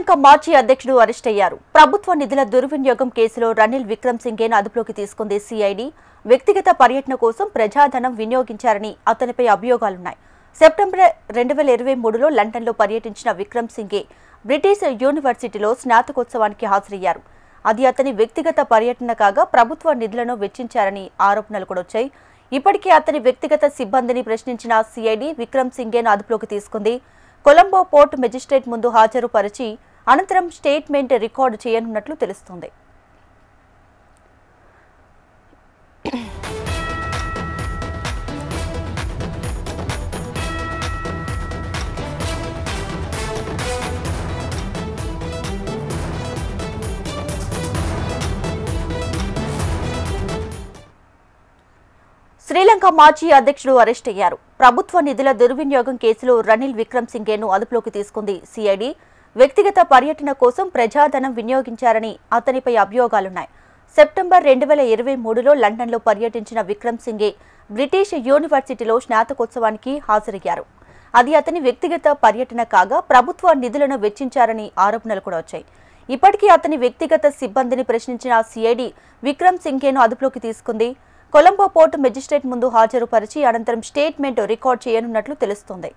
శ్రీలంక మాజీ అధ్యక్షుడు అరెస్ట్ అయ్యారు. ప్రభుత్వ నిధుల దుర్వినియోగం కేసులో రనిల్ విక్రమ్సింఘేను అదుపులోకి తీసుకుంది సిఐడి. వ్యక్తిగత పర్యటన కోసం ప్రజాధనం వినియోగించారని అతనిపై అభియోగాలున్నాయి. సెప్టెంబర్ 2023లో లండన్లో పర్యటించిన విక్రమ్సింఘే బ్రిటిష్ యూనివర్సిటీలో స్నాతకోత్సవానికి హాజరయ్యారు. అది అతని వ్యక్తిగత పర్యటన కాగా ప్రభుత్వ నిధులను వెచ్చించారని ఆరోపణలు కూడా వచ్చాయి. ఇప్పటికే అతని వ్యక్తిగత సిబ్బందిని ప్రశ్నించిన సిఐడి విక్రమ్సింఘేను అదుపులోకి తీసుకుంది. కొలంబో పోర్ట్ మెజిస్ట్రేట్ ముందు హాజరుపరిచి అనంతరం స్టేట్మెంట్ రికార్డు చేయనున్నట్లు తెలుస్తోంది. శ్రీలంక మాజీ అధ్యక్షుడు అరెస్ట్ అయ్యారు. ప్రభుత్వ నిధుల దుర్వినియోగం కేసులో రనిల్ విక్రమ్సింఘేను అదుపులోకి తీసుకుంది సిఐడి. వ్యక్తిగత పర్యటన కోసం ప్రజాధనం వినియోగించారని అతనిపై అభియోగాలున్నాయి. సెప్టెంబర్ 2023లో లండన్లో పర్యటించిన విక్రమ్సింఘే బ్రిటిష్ యూనివర్సిటీలో స్నాతకోత్సవానికి హాజరయ్యారు. అది అతని వ్యక్తిగత పర్యటన కాగా ప్రభుత్వ నిధులను వెచ్చించారని ఆరోపణలు కూడా వచ్చాయి. ఇప్పటికీ అతని వ్యక్తిగత సిబ్బందిని ప్రశ్నించిన సిఐడి విక్రమ్సింఘేను అదుపులోకి తీసుకుంది. కొలంబో పోర్ట్ మెజిస్ట్రేట్ ముందు హాజరుపరిచి అనంతరం స్టేట్మెంట్ రికార్డు చేయనున్నట్లు తెలుస్తోంది.